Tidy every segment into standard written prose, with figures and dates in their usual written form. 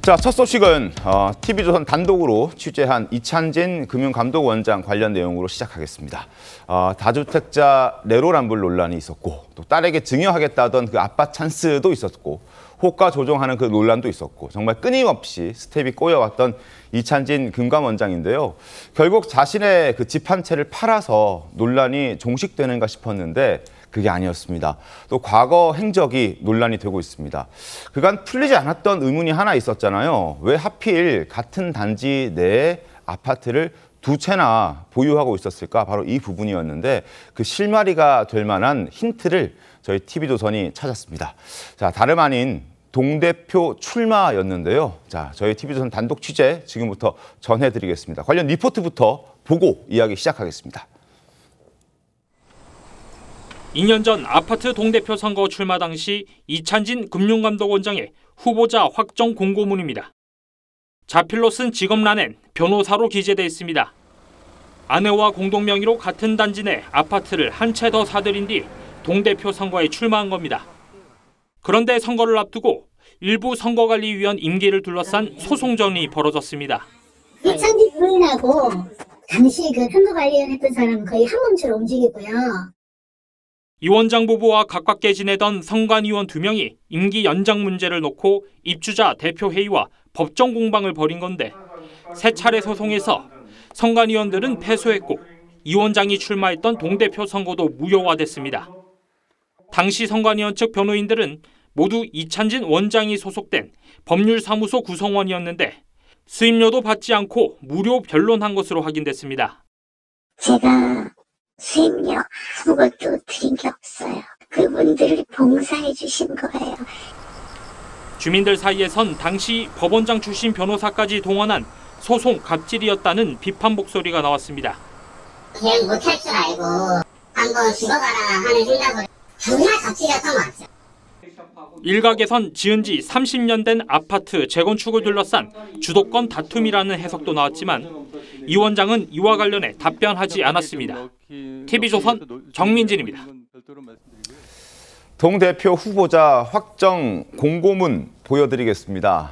자, 첫 소식은 TV조선 단독으로 취재한 이찬진 금융감독원장 관련 내용으로 시작하겠습니다. 다주택자 내로남불 논란이 있었고 또 딸에게 증여하겠다던 그 아빠 찬스도 있었고 호가 조정하는 그 논란도 있었고 정말 끊임없이 스텝이 꼬여왔던 이찬진 금감원장인데요. 결국 자신의 그 집 한 채를 팔아서 논란이 종식되는가 싶었는데 그게 아니었습니다. 또 과거 행적이 논란이 되고 있습니다. 그간 풀리지 않았던 의문이 하나 있었잖아요. 왜 하필 같은 단지 내에 아파트를 두 채나 보유하고 있었을까? 바로 이 부분이었는데 그 실마리가 될 만한 힌트를 저희 TV조선이 찾았습니다. 자, 다름 아닌 동대표 출마였는데요. 자, 저희 TV조선 단독 취재 지금부터 전해드리겠습니다. 관련 리포트부터 보고 이야기 시작하겠습니다. 2년 전 아파트 동대표 선거 출마 당시 이찬진 금융감독원장의 후보자 확정 공고문입니다. 자필로 쓴 직업란엔 변호사로 기재돼 있습니다. 아내와 공동 명의로 같은 단지 내 아파트를 한 채 더 사들인 뒤 동대표 선거에 출마한 겁니다. 그런데 선거를 앞두고 일부 선거관리위원 임기를 둘러싼 소송전이 벌어졌습니다. 이찬진 부인하고 당시 그 선거관리위원 했던 사람은 거의 한 몸처럼 움직이고요. 이 원장 부부와 가깝게 지내던 선관위원 2명이 임기 연장 문제를 놓고 입주자 대표회의와 법정 공방을 벌인 건데 세 차례 소송에서 선관위원들은 패소했고 이 원장이 출마했던 동대표 선거도 무효화됐습니다. 당시 선관위원 측 변호인들은 모두 이찬진 원장이 소속된 법률사무소 구성원이었는데 수임료도 받지 않고 무료 변론한 것으로 확인됐습니다. 제가 수임료 아무것도 드린 게 없어요. 그분들을 봉사해 주신 거예요. 주민들 사이에선 당시 법원장 출신 변호사까지 동원한 소송 갑질이었다는 비판 목소리가 나왔습니다. 계약 못할 줄 알고 한번 죽어가라 하는 생각을 정말 갑질이었던 것 같아요. 일각에선 지은 지 30년 된 아파트 재건축을 둘러싼 주도권 다툼이라는 해석도 나왔지만 이 원장은 이와 관련해 답변하지 않았습니다. TV조선 정민진입니다. 동대표 후보자 확정 공고문 보여드리겠습니다.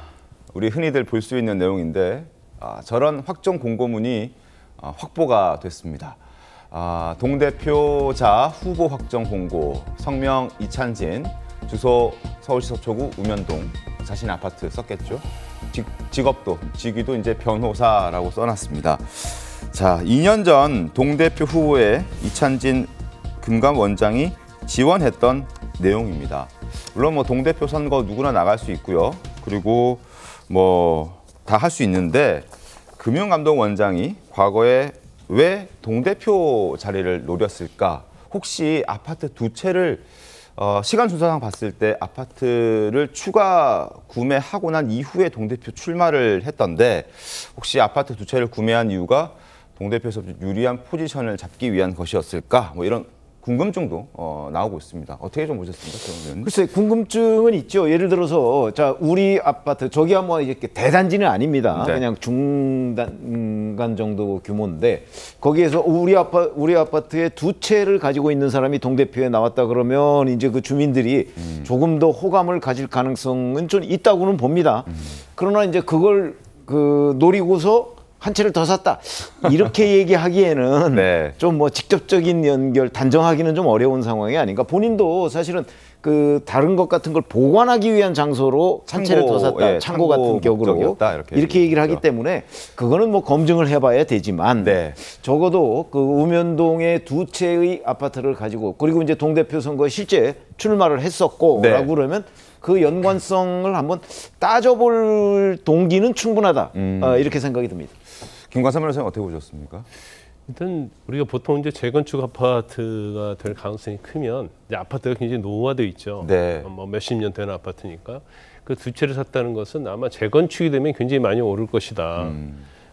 우리 흔히들 볼 수 있는 내용인데 저런 확정 공고문이 확보가 됐습니다. 동대표자 후보 확정 공고, 성명 이찬진, 주소 서울시 서초구 우면동, 자신 아파트 썼겠죠. 직위도 이제 변호사라고 써놨습니다. 자, 2년 전 동대표 후보에 이찬진 금감원장이 지원했던 내용입니다. 물론 뭐 동대표 선거 누구나 나갈 수 있고요. 그리고 뭐 다 할 수 있는데 금융감독원장이 과거에 왜 동대표 자리를 노렸을까? 혹시 아파트 두 채를 시간 순서상 봤을 때 아파트를 추가 구매하고 난 이후에 동대표 출마를 했던데 혹시 아파트 두 채를 구매한 이유가 동대표에서 유리한 포지션을 잡기 위한 것이었을까? 뭐 이런 궁금증도 나오고 있습니다. 어떻게 좀 보셨습니까, 그러면? 글쎄, 궁금증은 있죠. 예를 들어서 자, 우리 아파트 저기야 뭐 이렇게 대단지는 아닙니다. 네. 그냥 중간 정도 규모인데 거기에서 우리 아파트에 두 채를 가지고 있는 사람이 동대표에 나왔다 그러면 이제 그 주민들이 조금 더 호감을 가질 가능성은 좀 있다고는 봅니다. 그러나 이제 그걸 노리고서 한 채를 더 샀다 이렇게 얘기하기에는 네. 좀 뭐 직접적인 연결 단정하기는 좀 어려운 상황이 아닌가. 본인도 사실은 그 다른 것 같은 걸 보관하기 위한 장소로 한 채를 더 샀다. 창고 같은 격으로 이렇게 얘기를 하기 때문에 그거는 뭐 검증을 해봐야 되지만 네. 적어도 그 우면동의 두 채의 아파트를 가지고 그리고 이제 동대표 선거에 실제 출마를 했었고 네. 라고 그러면 그 연관성을 한번 따져볼 동기는 충분하다. 이렇게 생각이 듭니다. 김관삼 변호사님 어떻게 보셨습니까? 일단 우리가 보통 이제 재건축 아파트가 될 가능성이 크면 이제 아파트가 굉장히 노후화되어 있죠. 네. 뭐 몇십 년 된 아파트니까 그 두 채를 샀다는 것은 아마 재건축이 되면 굉장히 많이 오를 것이다.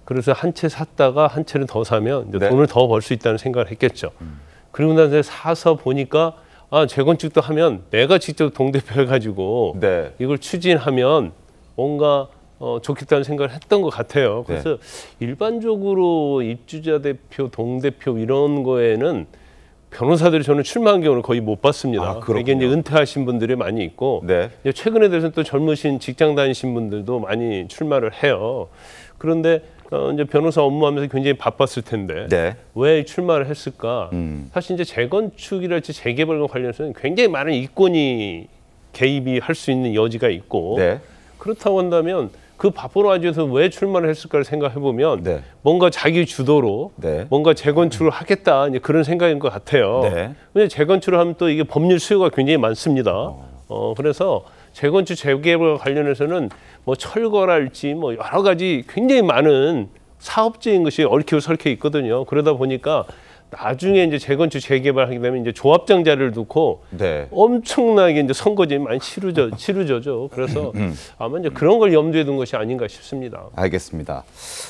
그래서 한 채 샀다가 한 채를 더 사면 이제 네. 돈을 더 벌 수 있다는 생각을 했겠죠. 그리고 나서 사서 보니까 재건축도 하면 내가 직접 동대표 해가지고 네. 이걸 추진하면 뭔가 좋겠다는 생각을 했던 것 같아요. 그래서 일반적으로 입주자 대표, 동대표 이런 거에는 변호사들이 저는 출마한 경우를 거의 못 봤습니다. 그렇군요. 이게 이제 은퇴하신 분들이 많이 있고 네. 이제 최근에 대해서는 또 젊으신 직장 다니신 분들도 많이 출마를 해요. 그런데 이제 변호사 업무하면서 굉장히 바빴을 텐데 네. 왜 출마를 했을까? 사실 이제 재건축이랄지 재개발과 관련해서는 굉장히 많은 이권이 개입이 할 수 있는 여지가 있고 네. 그렇다고 한다면 그 바쁜 와중에서 왜 출마를 했을까를 생각해 보면 네. 뭔가 자기 주도로 네. 뭔가 재건축을 하겠다 이제 그런 생각인 것 같아요. 네. 근데 재건축을 하면 또 이게 법률 수요가 굉장히 많습니다. 그래서 재건축 재개발과 관련해서는 뭐 철거랄지 뭐 여러 가지 굉장히 많은 사업적인 것이 얽히고 설켜 있거든요. 그러다 보니까 나중에 이제 재건축 재개발하게 되면 이제 조합장자를 두고 네. 엄청나게 이제 선거제 많이 치르죠. 그래서 아마 이제 그런 걸 염두에 둔 것이 아닌가 싶습니다. 알겠습니다.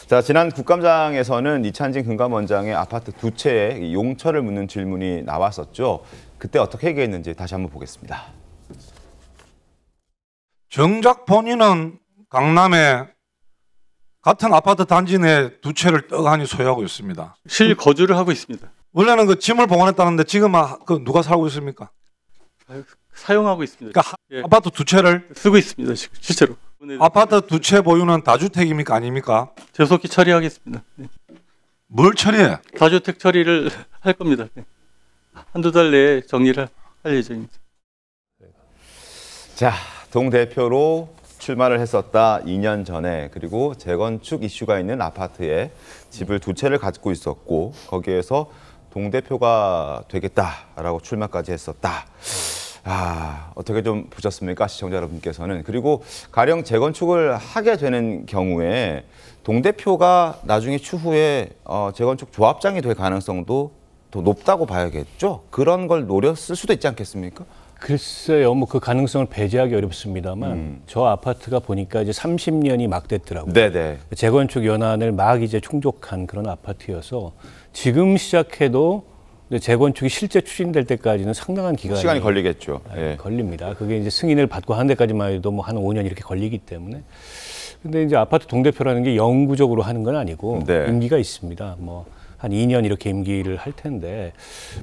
자, 지난 국감장에서는 이찬진 금감원장의 아파트 두 채의 용처를 묻는 질문이 나왔었죠. 그때 어떻게 얘기했는지 다시 한번 보겠습니다. 정작 본인은 강남에 같은 아파트 단지 내 두 채를 떡하니 소유하고 있습니다. 실거주를 하고 있습니다. 원래는 그 짐을 보관했다는데 지금은 그 누가 살고 있습니까? 사용하고 있습니다. 그러니까 예. 아파트 두 채를 쓰고 있습니다. 지금 실제로. 아파트 두 채 보유는 다주택입니까 아닙니까? 조속히 처리하겠습니다. 네. 뭘 처리해? 다주택 처리를 할 겁니다. 네. 한두 달 내에 정리를 할 예정입니다. 자, 동대표로 출마를 했었다 2년 전에. 그리고 재건축 이슈가 있는 아파트에 집을 두 채를 갖고 있었고 거기에서 동대표가 되겠다라고 출마까지 했었다. 어떻게 좀 보셨습니까? 시청자 여러분께서는. 그리고 가령 재건축을 하게 되는 경우에 동대표가 나중에 추후에 재건축 조합장이 될 가능성도 더 높다고 봐야겠죠? 그런 걸 노렸을 수도 있지 않겠습니까? 글쎄요, 뭐 그 가능성을 배제하기 어렵습니다만 저 아파트가 보니까 이제 30년이 막 됐더라고요. 네네. 재건축 연한을 막 이제 충족한 그런 아파트여서 지금 시작해도 재건축이 실제 추진될 때까지는 상당한 시간이 걸리겠죠. 예. 걸립니다. 그게 이제 승인을 받고 하는 데까지만 해도 뭐 한 5년 이렇게 걸리기 때문에. 근데 이제 아파트 동대표라는 게 영구적으로 하는 건 아니고 네. 임기가 있습니다. 뭐 한 2년 이렇게 임기를 할 텐데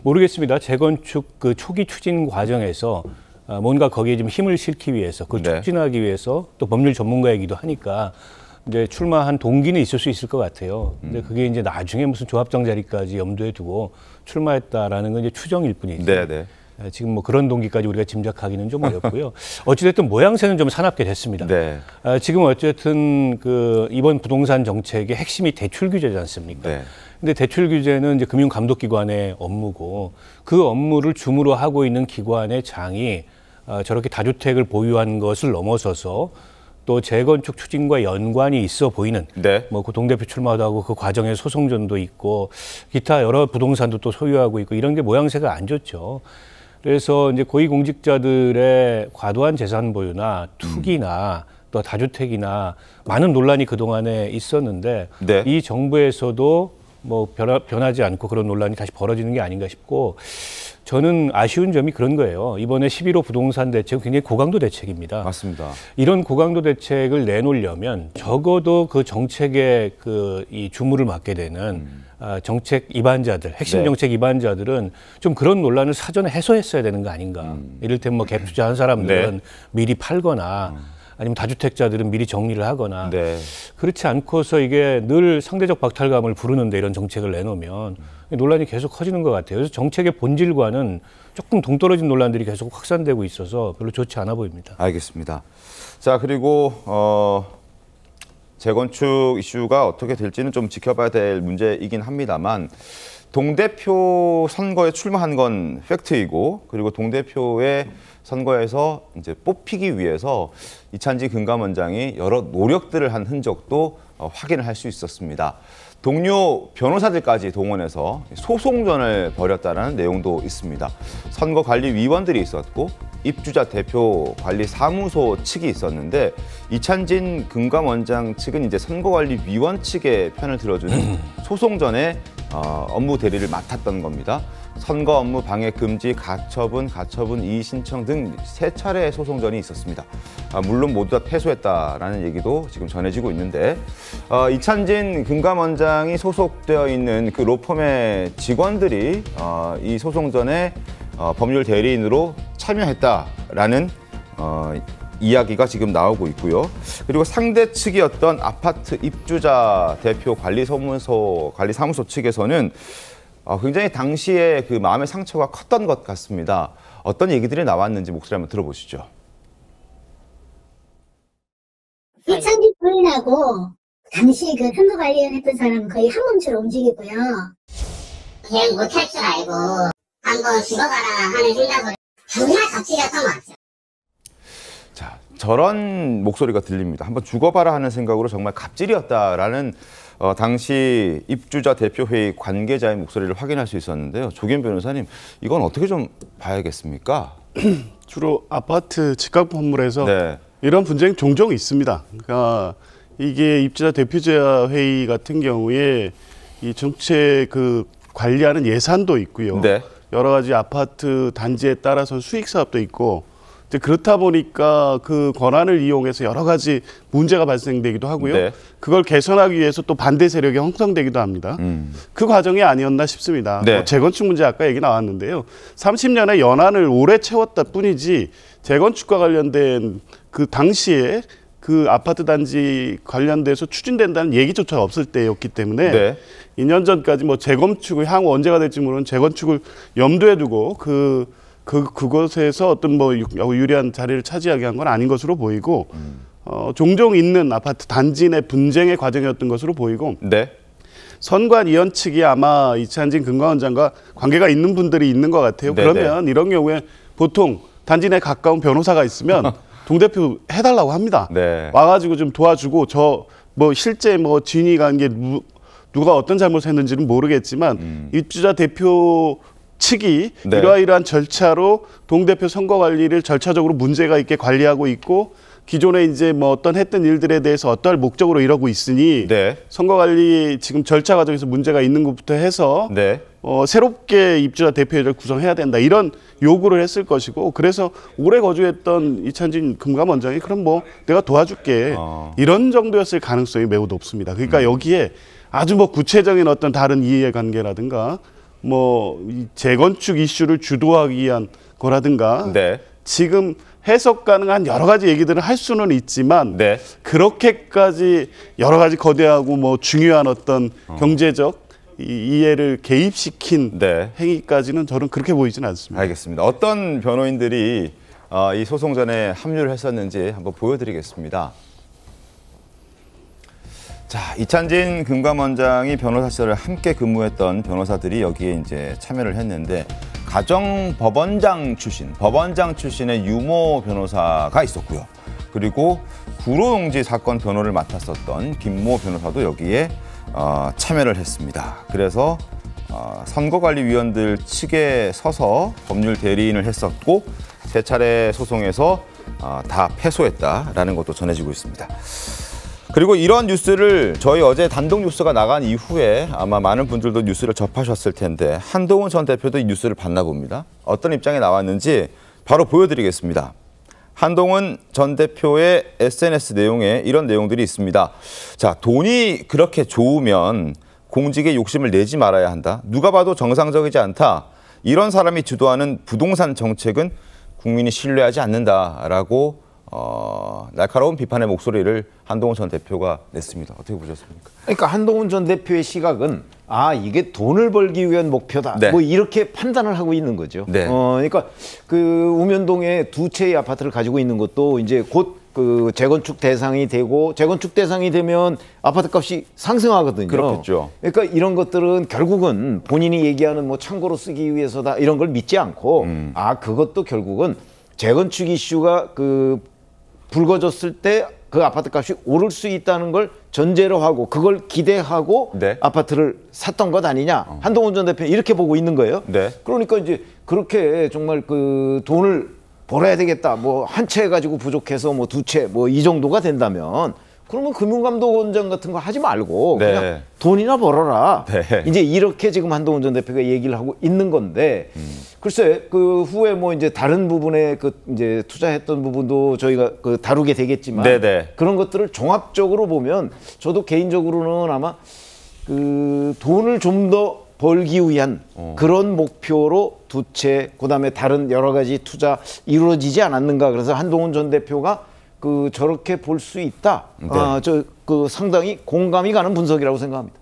모르겠습니다. 재건축 그 초기 추진 과정에서 뭔가 거기에 좀 힘을 실기 위해서 그걸 네. 촉진하기 위해서 또 법률 전문가이기도 하니까 이제 출마한 동기는 있을 수 있을 것 같아요. 근데 그게 이제 나중에 무슨 조합장 자리까지 염두에 두고 출마했다라는 건 이제 추정일 뿐이죠. 네네. 지금 뭐 그런 동기까지 우리가 짐작하기는 좀 어렵고요. 어찌됐든 모양새는 좀 사납게 됐습니다. 네. 지금 어쨌든 그 이번 부동산 정책의 핵심이 대출 규제지 않습니까? 네. 근데 대출 규제는 이제 금융감독기관의 업무고 그 업무를 주무로 하고 있는 기관의 장이 저렇게 다주택을 보유한 것을 넘어서서 또 재건축 추진과 연관이 있어 보이는 네. 뭐 그 동대표 출마도 하고 그 과정에 소송전도 있고 기타 여러 부동산도 또 소유하고 있고 이런 게 모양새가 안 좋죠. 그래서 이제 고위공직자들의 과도한 재산 보유나 투기나 또 다주택이나 많은 논란이 그동안에 있었는데 네. 이 정부에서도 뭐 변하지 않고 그런 논란이 다시 벌어지는 게 아닌가 싶고 저는 아쉬운 점이 그런 거예요. 이번에 11호 부동산 대책은 굉장히 고강도 대책입니다. 맞습니다. 이런 고강도 대책을 내놓으려면 적어도 그 정책의 이 주무를 맡게 되는 정책 입안자들, 핵심 네. 정책 입안자들은 좀 그런 논란을 사전에 해소했어야 되는 거 아닌가. 이를테면 뭐 갭 투자한 사람들은 네. 미리 팔거나 아니면 다주택자들은 미리 정리를 하거나 네. 그렇지 않고서 이게 늘 상대적 박탈감을 부르는데 이런 정책을 내놓으면 논란이 계속 커지는 것 같아요. 그래서 정책의 본질과는 조금 동떨어진 논란들이 계속 확산되고 있어서 별로 좋지 않아 보입니다. 알겠습니다. 자, 그리고 재건축 이슈가 어떻게 될지는 좀 지켜봐야 될 문제이긴 합니다만 동대표 선거에 출마한 건 팩트이고 그리고 동대표의 선거에서 이제 뽑히기 위해서 이찬진 금감원장이 여러 노력들을 한 흔적도 확인을 할 수 있었습니다. 동료 변호사들까지 동원해서 소송전을 벌였다는 내용도 있습니다. 선거관리위원들이 있었고 입주자 대표 관리 사무소 측이 있었는데 이찬진 금감원장 측은 이제 선거관리위원 측의 편을 들어주는 소송전에 업무 대리를 맡았던 겁니다. 선거 업무 방해 금지, 가처분 이의 신청 등 3차례 소송전이 있었습니다. 물론 모두 다 패소했다라는 얘기도 지금 전해지고 있는데 이찬진 금감원장이 소속되어 있는 그 로펌의 직원들이 이 소송전에 법률 대리인으로 참여했다라는 이야기가 지금 나오고 있고요. 그리고 상대 측이었던 아파트 입주자 대표 관리사무소 측에서는 굉장히 당시에 그 마음의 상처가 컸던 것 같습니다. 어떤 얘기들이 나왔는지 목소리 한번 들어보시죠. 이찬진 부인하고 당시 그 선거관리위원 했던 사람은 거의 한 몸처럼 움직이고요. 계획 못할 줄 알고 한번 죽어가라 하는 생각을 정말 갑질이었던 것 같아요. 자, 저런 목소리가 들립니다. 한번 죽어봐라 하는 생각으로 정말 갑질이었다라는 당시 입주자 대표회의 관계자의 목소리를 확인할 수 있었는데요. 조기현 변호사님, 이건 어떻게 좀 봐야겠습니까? 주로 아파트 집값 건물에서 네. 이런 분쟁이 종종 있습니다. 그러니까 이게 입주자 대표자 회의 같은 경우에 이 정책 그 관리하는 예산도 있고요. 네. 여러 가지 아파트 단지에 따라서 수익 사업도 있고 그렇다 보니까 그 권한을 이용해서 여러 가지 문제가 발생되기도 하고요. 네. 그걸 개선하기 위해서 또 반대 세력이 형성되기도 합니다. 그 과정이 아니었나 싶습니다. 네. 재건축 문제 아까 얘기 나왔는데요. 30년의 연한을 오래 채웠다 뿐이지 재건축과 관련된 그 당시에 그 아파트 단지 관련돼서 추진된다는 얘기조차 없을 때였기 때문에 네. 2년 전까지 뭐 재건축을 향후 언제가 될지 모르는 재건축을 염두에 두고 그곳에서 어떤 뭐 유리한 자리를 차지하게 한 건 아닌 것으로 보이고 종종 있는 아파트 단지 내 분쟁의 과정이었던 것으로 보이고 네. 선관위원 측이 아마 이찬진 금감원장과 관계가 있는 분들이 있는 것 같아요. 네네. 그러면 이런 경우에 보통 단지 내 가까운 변호사가 있으면 동대표 해달라고 합니다. 네. 와가지고 좀 도와주고 뭐 실제 뭐 진위 관계 누가 어떤 잘못을 했는지는 모르겠지만 입주자 대표 측이 네. 이러이러한 절차로 동대표 선거 관리를 절차적으로 문제가 있게 관리하고 있고 기존에 이제 뭐 어떤 했던 일들에 대해서 어떠할 목적으로 이러고 있으니 네. 선거 관리 지금 절차 과정에서 문제가 있는 것부터 해서 네. 새롭게 입주자 대표회를 구성해야 된다 이런 요구를 했을 것이고 그래서 오래 거주했던 이찬진 금감원장이 그럼 뭐 내가 도와줄게 이런 정도였을 가능성이 매우 높습니다. 그러니까 여기에 아주 뭐 구체적인 어떤 다른 이해관계라든가 뭐 재건축 이슈를 주도하기 위한 거라든가 네. 지금 해석 가능한 여러 가지 얘기들을 할 수는 있지만 네. 그렇게까지 여러 가지 거대하고 뭐 중요한 어떤 경제적 이해를 개입시킨 네. 행위까지는 저는 그렇게 보이지는 않습니다. 알겠습니다. 어떤 변호인들이 이 소송전에 합류를 했었는지 한번 보여드리겠습니다. 자, 이찬진 금감원장이 변호사 시절에 함께 근무했던 변호사들이 여기에 이제 참여를 했는데 가정법원장 출신의 유모 변호사가 있었고요. 그리고 구로용지 사건 변호를 맡았었던 김모 변호사도 여기에 참여를 했습니다. 그래서 선거관리위원들 측에 서서 법률 대리인을 했었고 3차례 소송에서 다 패소했다라는 것도 전해지고 있습니다. 그리고 이런 뉴스를 저희 어제 단독 뉴스가 나간 이후에 아마 많은 분들도 뉴스를 접하셨을 텐데 한동훈 전 대표도 이 뉴스를 봤나 봅니다. 어떤 입장이 나왔는지 바로 보여드리겠습니다. 한동훈 전 대표의 SNS 내용에 이런 내용들이 있습니다. 자, 돈이 그렇게 좋으면 공직에 욕심을 내지 말아야 한다. 누가 봐도 정상적이지 않다. 이런 사람이 주도하는 부동산 정책은 국민이 신뢰하지 않는다라고 날카로운 비판의 목소리를 한동훈 전 대표가 냈습니다. 어떻게 보셨습니까? 그러니까 한동훈 전 대표의 시각은 이게 돈을 벌기 위한 목표다. 네. 뭐 이렇게 판단을 하고 있는 거죠. 네. 그러니까 그 우면동에 2채의 아파트를 가지고 있는 것도 이제 곧 그 재건축 대상이 되고 재건축 대상이 되면 아파트 값이 상승하거든요. 그렇겠죠. 그러니까 이런 것들은 결국은 본인이 얘기하는 뭐 창고로 쓰기 위해서다 이런 걸 믿지 않고 그것도 결국은 재건축 이슈가 그 불거졌을 때 그 아파트 값이 오를 수 있다는 걸 전제로 하고 그걸 기대하고 네. 아파트를 샀던 것 아니냐. 한동훈 전 대표는 이렇게 보고 있는 거예요. 네. 그러니까 이제 그렇게 정말 그 돈을 벌어야 되겠다. 뭐 한 채 가지고 부족해서 뭐 2채 뭐 이 정도가 된다면 그러면 금융감독원장 같은 거 하지 말고 네. 그냥 돈이나 벌어라. 네. 이제 이렇게 지금 한동훈 전 대표가 얘기를 하고 있는 건데 글쎄 그 후에 뭐 이제 다른 부분에 그 이제 투자했던 부분도 저희가 그 다루게 되겠지만 네네. 그런 것들을 종합적으로 보면 저도 개인적으로는 아마 그 돈을 좀 더 벌기 위한 그런 목표로 두 채 그다음에 다른 여러 가지 투자 이루어지지 않았는가. 그래서 한동훈 전 대표가 그 저렇게 볼 수 있다. 네. 저 그 상당히 공감이 가는 분석이라고 생각합니다.